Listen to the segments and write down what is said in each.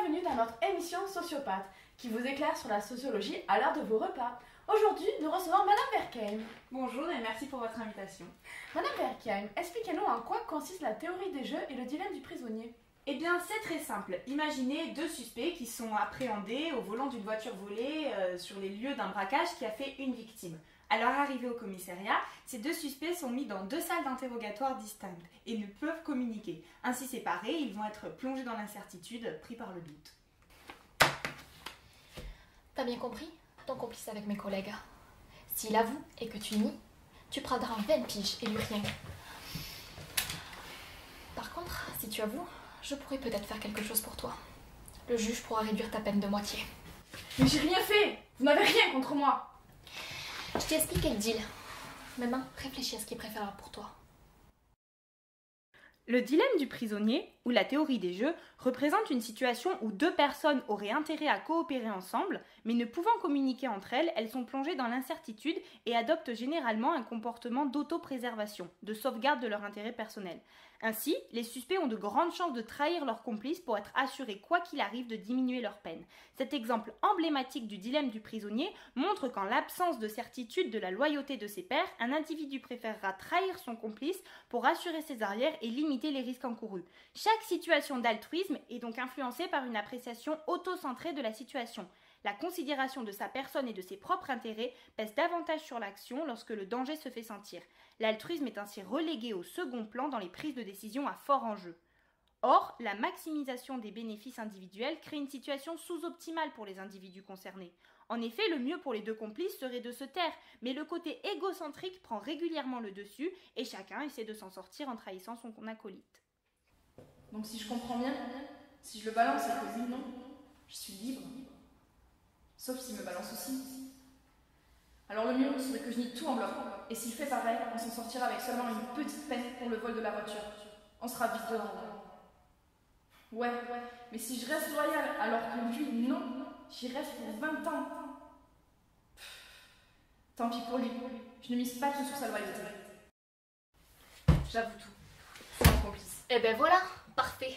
bienvenue dans notre émission Sociopathe, qui vous éclaire sur la sociologie à l'heure de vos repas. Aujourd'hui, nous recevons Madame Berkheim. Bonjour et merci pour votre invitation. Madame Berkheim, expliquez-nous en quoi consiste la théorie des jeux et le dilemme du prisonnier. Eh bien, c'est très simple. Imaginez deux suspects qui sont appréhendés au volant d'une voiture volée sur les lieux d'un braquage qui a fait une victime. À leur arrivée au commissariat, ces deux suspects sont mis dans deux salles d'interrogatoire distinctes et ne peuvent communiquer. Ainsi séparés, ils vont être plongés dans l'incertitude, pris par le doute. T'as bien compris? Ton complice avec mes collègues. S'il avoue et que tu nies, tu prendras 20 piges et lui rien. Par contre, si tu avoues, je pourrais peut-être faire quelque chose pour toi. Le juge pourra réduire ta peine de moitié. Mais j'ai rien fait. Vous n'avez rien contre moi. Je t'ai expliqué le deal. Maintenant, réfléchis à ce qui est préférable pour toi. Le dilemme du prisonnier, ou la théorie des jeux, représente une situation où deux personnes auraient intérêt à coopérer ensemble, mais ne pouvant communiquer entre elles, elles sont plongées dans l'incertitude et adoptent généralement un comportement d'autopréservation, de sauvegarde de leur intérêt personnel. Ainsi, les suspects ont de grandes chances de trahir leur complice pour être assurés, quoi qu'il arrive, de diminuer leur peine. Cet exemple emblématique du dilemme du prisonnier montre qu'en l'absence de certitude de la loyauté de ses pairs, un individu préférera trahir son complice pour assurer ses arrières et limiter les risques encourus. Chaque situation d'altruisme est donc influencée par une appréciation auto-centrée de la situation. La considération de sa personne et de ses propres intérêts pèse davantage sur l'action lorsque le danger se fait sentir. L'altruisme est ainsi relégué au second plan dans les prises de décision à fort enjeu. Or, la maximisation des bénéfices individuels crée une situation sous-optimale pour les individus concernés. En effet, le mieux pour les deux complices serait de se taire, mais le côté égocentrique prend régulièrement le dessus et chacun essaie de s'en sortir en trahissant son acolyte. Donc si je comprends bien, si je le balance et que lui non, je suis libre. Sauf s'il me balance aussi. Alors le mieux serait que je nie tout en bloc. Et s'il fait pareil, on s'en sortira avec seulement une petite peine pour le vol de la voiture. On sera vite dehors. Ouais, mais si je reste loyal alors que lui, non, j'y reste pour 20 ans. Tant pis pour lui, je ne mise pas tout sur sa loyauté. J'avoue tout, c'est mon complice. Eh ben voilà, parfait.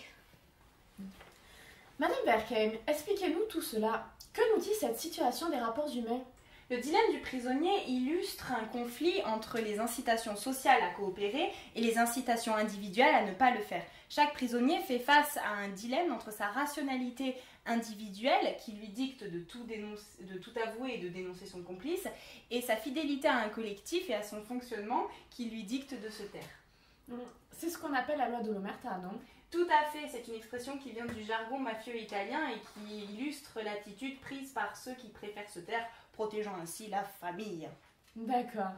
Madame Berkheim, expliquez-nous tout cela. Que nous dit cette situation des rapports humains? Le dilemme du prisonnier illustre un conflit entre les incitations sociales à coopérer et les incitations individuelles à ne pas le faire. Chaque prisonnier fait face à un dilemme entre sa rationalité individuelle, qui lui dicte de tout avouer et de dénoncer son complice, et sa fidélité à un collectif et à son fonctionnement, qui lui dicte de se taire. C'est ce qu'on appelle la loi de l'omerta, non? Tout à fait, c'est une expression qui vient du jargon mafieux italien et qui illustre l'attitude prise par ceux qui préfèrent se taire, protégeant ainsi la famille. D'accord.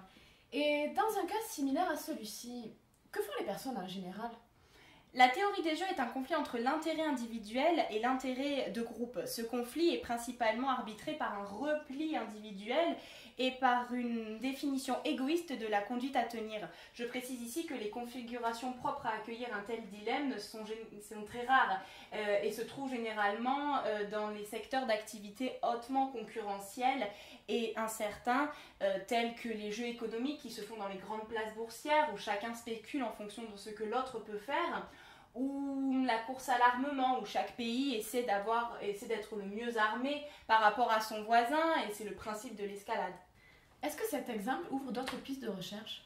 Et dans un cas similaire à celui-ci, que font les personnes en général? La théorie des jeux est un conflit entre l'intérêt individuel et l'intérêt de groupe. Ce conflit est principalement arbitré par un repli individuel et par une définition égoïste de la conduite à tenir. Je précise ici que les configurations propres à accueillir un tel dilemme sont très rares et se trouvent généralement dans les secteurs d'activité hautement concurrentiels et incertains, tels que les jeux économiques qui se font dans les grandes places boursières où chacun spécule en fonction de ce que l'autre peut faire, ou la course à l'armement où chaque pays essaie d'être le mieux armé par rapport à son voisin, et c'est le principe de l'escalade. Est-ce que cet exemple ouvre d'autres pistes de recherche?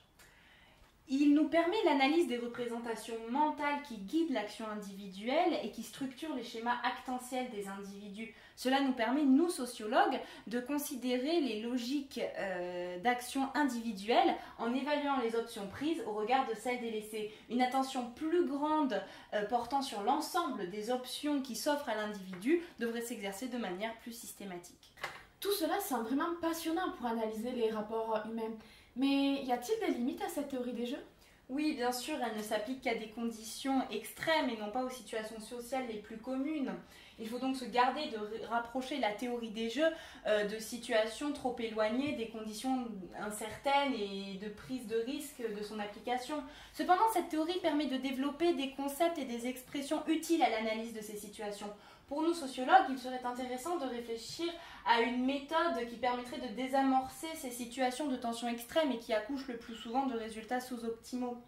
Il nous permet l'analyse des représentations mentales qui guident l'action individuelle et qui structurent les schémas actentiels des individus. Cela nous permet, nous sociologues, de considérer les logiques d'action individuelle en évaluant les options prises au regard de celles délaissées. Une attention plus grande portant sur l'ensemble des options qui s'offrent à l'individu devrait s'exercer de manière plus systématique. Tout cela semble vraiment passionnant pour analyser les rapports humains. Mais y a-t-il des limites à cette théorie des jeux? Oui, bien sûr, elle ne s'applique qu'à des conditions extrêmes et non pas aux situations sociales les plus communes. Il faut donc se garder de rapprocher la théorie des jeux de situations trop éloignées des conditions incertaines et de prise de risque de son application. Cependant, cette théorie permet de développer des concepts et des expressions utiles à l'analyse de ces situations. Pour nous sociologues, il serait intéressant de réfléchir à une méthode qui permettrait de désamorcer ces situations de tension extrême et qui accouchent le plus souvent de résultats sous-optimaux.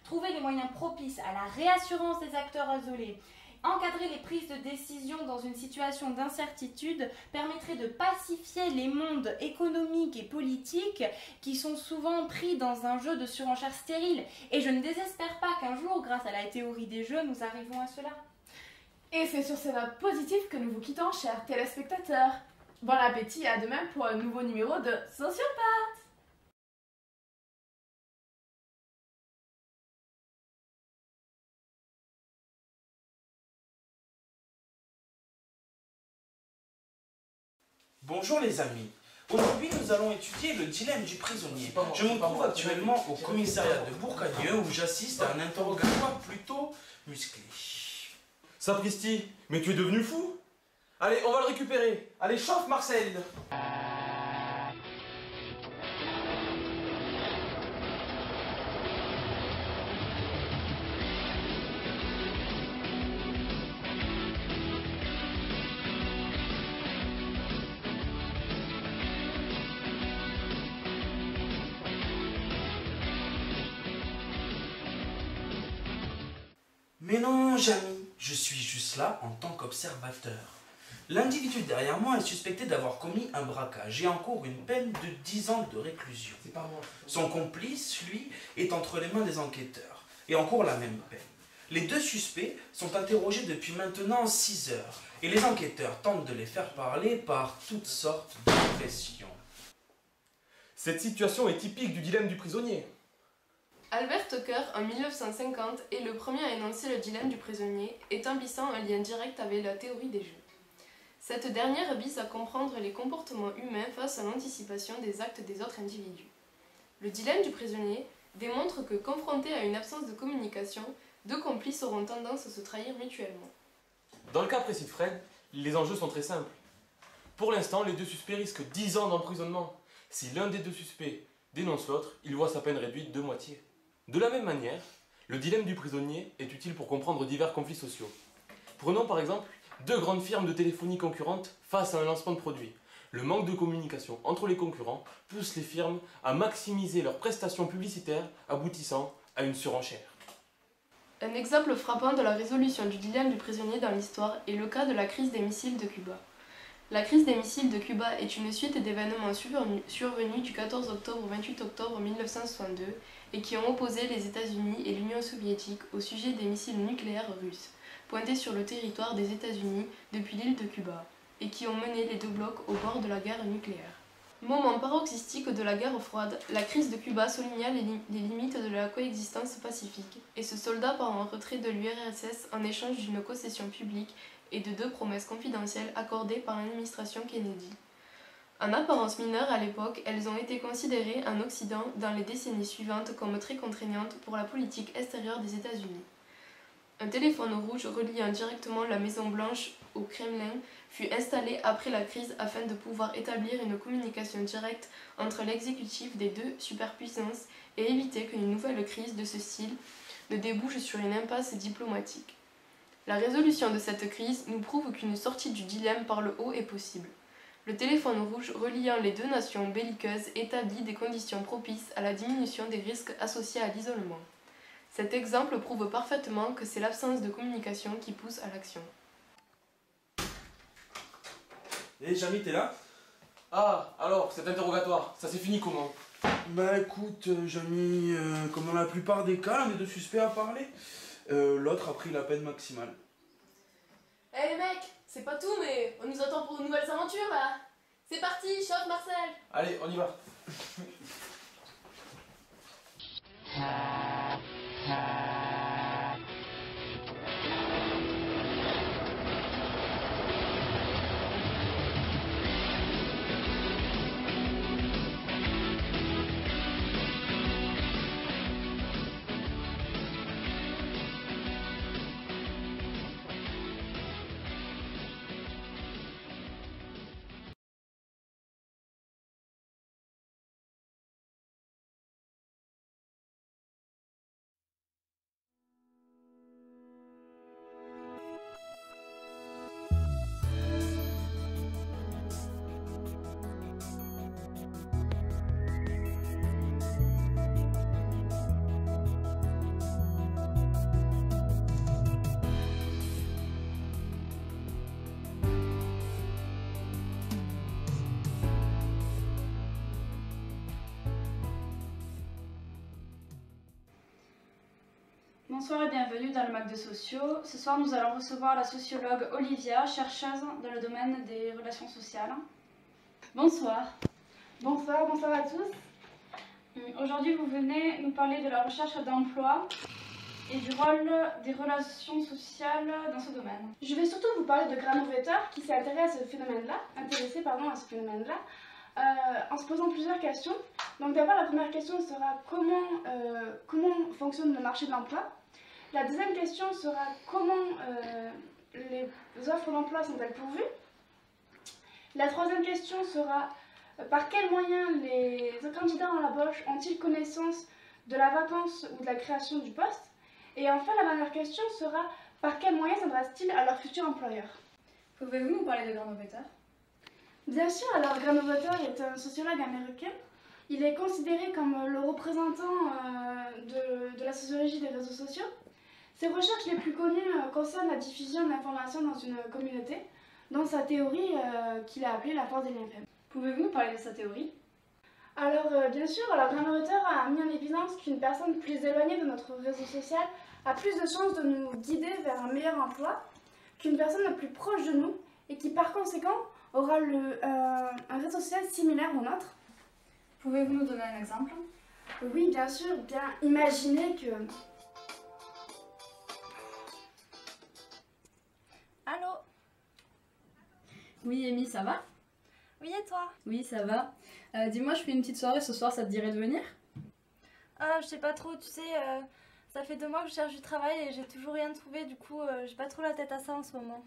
Trouver les moyens propices à la réassurance des acteurs isolés Encadrer les prises de décision dans une situation d'incertitude permettrait de pacifier les mondes économiques et politiques qui sont souvent pris dans un jeu de surenchère stérile. Et je ne désespère pas qu'un jour, grâce à la théorie des jeux, nous arrivons à cela. Et c'est sur ces notes positives que nous vous quittons, chers téléspectateurs. Bon appétit et à demain pour un nouveau numéro de Sociopathe. Bonjour les amis, aujourd'hui nous allons étudier le dilemme du prisonnier. Je me trouve actuellement au commissariat de Bourcagneux où j'assiste à un interrogatoire plutôt musclé. Sapristi, mais tu es devenu fou? Allez, on va le récupérer. Allez, chauffe Marcel. Mais non, Jamy, je suis juste là en tant qu'observateur. L'individu derrière moi est suspecté d'avoir commis un braquage et encourt une peine de 10 ans de réclusion. C'est pas moi. Son complice, lui, est entre les mains des enquêteurs et encourt la même peine. Les deux suspects sont interrogés depuis maintenant 6 heures et les enquêteurs tentent de les faire parler par toutes sortes de pressions. Cette situation est typique du dilemme du prisonnier. Albert Tucker, en 1950, est le premier à énoncer le dilemme du prisonnier, établissant un lien direct avec la théorie des jeux. Cette dernière vise à comprendre les comportements humains face à l'anticipation des actes des autres individus. Le dilemme du prisonnier démontre que, confrontés à une absence de communication, deux complices auront tendance à se trahir mutuellement. Dans le cas précis de Fred, les enjeux sont très simples. Pour l'instant, les deux suspects risquent 10 ans d'emprisonnement. Si l'un des deux suspects dénonce l'autre, il voit sa peine réduite de moitié. De la même manière, le dilemme du prisonnier est utile pour comprendre divers conflits sociaux. Prenons par exemple deux grandes firmes de téléphonie concurrentes face à un lancement de produit. Le manque de communication entre les concurrents pousse les firmes à maximiser leurs prestations publicitaires, aboutissant à une surenchère. Un exemple frappant de la résolution du dilemme du prisonnier dans l'histoire est le cas de la crise des missiles de Cuba. La crise des missiles de Cuba est une suite d'événements survenus du 14 octobre au 28 octobre 1962 et qui ont opposé les États-Unis et l'Union soviétique au sujet des missiles nucléaires russes, pointés sur le territoire des États-Unis depuis l'île de Cuba, et qui ont mené les deux blocs au bord de la guerre nucléaire. Moment paroxystique de la guerre froide, la crise de Cuba souligna les limites de la coexistence pacifique et se solda par un retrait de l'URSS en échange d'une concession publique et de deux promesses confidentielles accordées par l'administration Kennedy. En apparence mineures à l'époque, elles ont été considérées en Occident dans les décennies suivantes comme très contraignantes pour la politique extérieure des États-Unis. Un téléphone rouge reliant directement la Maison-Blanche au Kremlin fut installé après la crise afin de pouvoir établir une communication directe entre l'exécutif des deux superpuissances et éviter qu'une nouvelle crise de ce style ne débouche sur une impasse diplomatique. La résolution de cette crise nous prouve qu'une sortie du dilemme par le haut est possible. Le téléphone rouge reliant les deux nations belliqueuses établit des conditions propices à la diminution des risques associés à l'isolement. Cet exemple prouve parfaitement que c'est l'absence de communication qui pousse à l'action. Et Jamy, t'es là? Ah, alors, cet interrogatoire, ça s'est fini comment? Bah écoute, Jamy, comme dans la plupart des cas, l'un des deux suspects a parlé. L'autre a pris la peine maximale. Eh les mecs, c'est pas tout, mais on nous attend pour de nouvelles aventures là. C'est parti, chauffe Marcel. Allez, on y va. Bonsoir et bienvenue dans le MAC de Sociaux. Ce soir, nous allons recevoir la sociologue Olivia, chercheuse dans le domaine des relations sociales. Bonsoir. Bonsoir, bonsoir à tous. Aujourd'hui, vous venez nous parler de la recherche d'emploi et du rôle des relations sociales dans ce domaine. Je vais surtout vous parler de Granovetter qui s'est intéressé à ce phénomène-là, en se posant plusieurs questions. Donc d'abord, la première question sera comment fonctionne le marché de l'emploi. La deuxième question sera comment les offres d'emploi sont-elles pourvues. La troisième question sera par quels moyens les candidats en l'embauche ont-ils connaissance de la vacance ou de la création du poste. Et enfin, la dernière question sera par quels moyens s'adressent-ils à leur futur employeur. Pouvez-vous nous parler de Granovetter? Bien sûr, alors Granovetter est un sociologue américain. Il est considéré comme le représentant de la sociologie des réseaux sociaux. Ses recherches les plus connues concernent la diffusion d'informations dans une communauté, dont sa théorie qu'il a appelée la force des liens faibles. Pouvez-vous nous parler de sa théorie? Alors bien sûr, Granovetter a mis en évidence qu'une personne plus éloignée de notre réseau social a plus de chances de nous guider vers un meilleur emploi qu'une personne plus proche de nous et qui par conséquent aura un réseau social similaire au nôtre. Pouvez-vous nous donner un exemple? Oui, bien sûr. Imaginez que... Allô? Oui, Amy, ça va? Oui, et toi? Oui, ça va. Dis-moi, je fais une petite soirée ce soir, ça te dirait de venir? Ah, je sais pas trop, tu sais, ça fait 2 mois que je cherche du travail et j'ai toujours rien trouvé, du coup, j'ai pas trop la tête à ça en ce moment.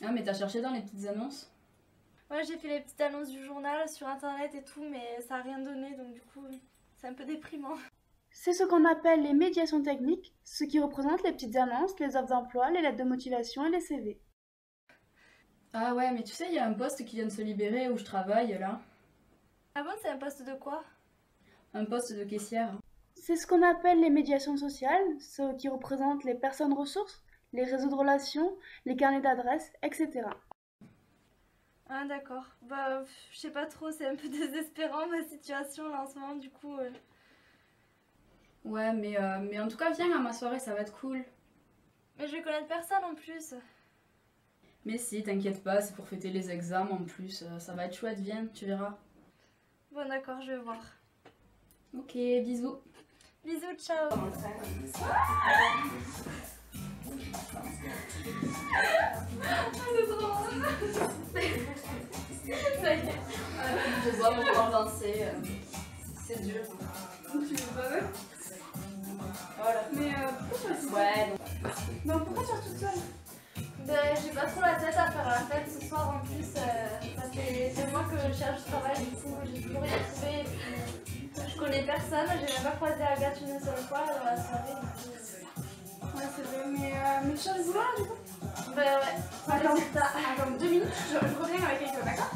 Ah, mais t'as cherché dans les petites annonces? Ouais, j'ai fait les petites annonces du journal sur internet et tout, mais ça a rien donné, donc du coup, c'est un peu déprimant. C'est ce qu'on appelle les médiations techniques, ce qui représente les petites annonces, les offres d'emploi, les lettres de motivation et les CV. Ah ouais, mais tu sais, il y a un poste qui vient de se libérer où je travaille, là. Ah bon, c'est un poste de quoi? Un poste de caissière. C'est ce qu'on appelle les médiations sociales, ce qui représente les personnes ressources, les réseaux de relations, les carnets d'adresses, etc. Ah d'accord, bah je sais pas trop, c'est un peu désespérant ma situation là en ce moment, du coup... Ouais, mais en tout cas, viens à ma soirée, ça va être cool. Mais je vais connaître personne en plus. Mais si, t'inquiète pas, c'est pour fêter les examens en plus, ça va être chouette, viens, tu verras. Bon d'accord, je vais voir. Ok, bisous. Bisous, ciao. Ça y est, je dois me compenser. C'est dur. Tu veux pas ver? Voilà. Mais pourquoi tu Ouais. Donc pourquoi tu es toute seule? Ben, j'ai pas trop la tête à faire la fête ce soir en plus. Ça fait 2 mois que je cherche du travail, du coup j'ai toujours rien trouvé. Et puis, je connais personne, j'ai même pas croisé Agathe une seule fois dans la soirée. Ouais, c'est vrai, mais tu cherches du boulot là du coup? Ben ouais. Attends 2 minutes, je reviens avec quelqu'un, d'accord?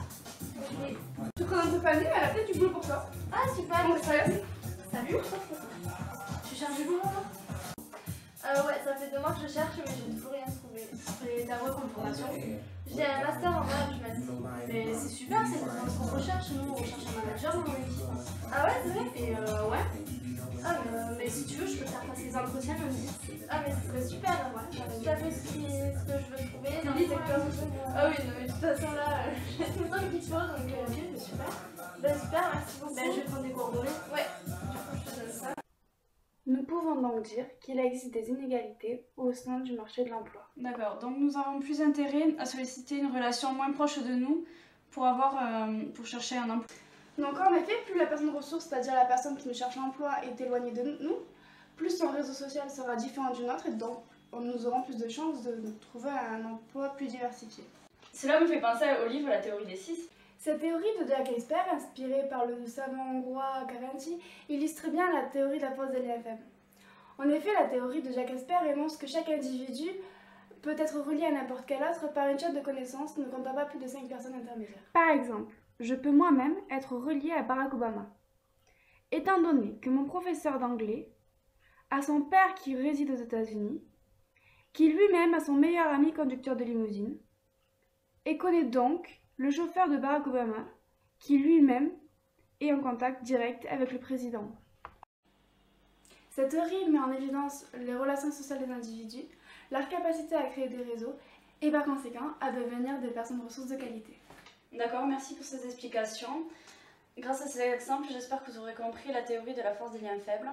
Ok. Tu présentes ta famille, elle a peut-être du boulot pour toi. Ah super. Bon, ça va. Salut. Tu cherches du boulot là? Ouais, ça fait 2 mois que je cherche, mais j'ai toujours rien trouvé. Et t'as quoi comme formation? J'ai un master en management. Mais c'est super, c'est exactement ce qu'on recherche. Nous, on recherche un manager dans mon équipe. Ah ouais, c'est vrai? Et ouais. Ah, mais si tu veux, je peux faire passer les entretiens lundi. Ah, mais ce serait super, ouais. Tout à fait ce que je veux trouver dans les secteurs. Ah oui, non, mais de toute façon là, j'ai tout le temps une petite chose, donc Ok, mais super. ben super, merci beaucoup. Ben, je vais prendre des coordonnées. Ouais, du coup, je te donne ça. Nous pouvons donc dire qu'il existe des inégalités au sein du marché de l'emploi. D'accord, donc nous avons plus intérêt à solliciter une relation moins proche de nous pour chercher un emploi. Donc en effet, plus la personne ressource, c'est-à-dire la personne qui nous cherche l'emploi, est éloignée de nous, plus son réseau social sera différent du nôtre et donc nous aurons plus de chances de trouver un emploi plus diversifié. Cela me fait penser au livre La théorie des 6. Cette théorie de Jack Esper, inspirée par le savant hongrois Karenci, illustre bien la théorie de la force des liens faibles. En effet, la théorie de Jack Esper énonce que chaque individu peut être relié à n'importe quel autre par une chaîne de connaissances ne comptant pas plus de 5 personnes intermédiaires. Par exemple, je peux moi-même être relié à Barack Obama. Étant donné que mon professeur d'anglais a son père qui réside aux États-Unis, qui lui-même a son meilleur ami conducteur de limousine, et connaît donc le chauffeur de Barack Obama, qui lui-même est en contact direct avec le président. Cette théorie met en évidence les relations sociales des individus, leur capacité à créer des réseaux et par conséquent à devenir des personnes ressources de qualité. D'accord, merci pour ces explications. Grâce à ces exemples, j'espère que vous aurez compris la théorie de la force des liens faibles.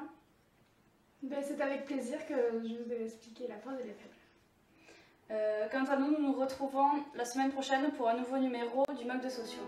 C'est avec plaisir que je vous ai expliqué la force des liens faibles. Quant à nous, nous nous retrouvons la semaine prochaine pour un nouveau numéro du MUG de Sociaux.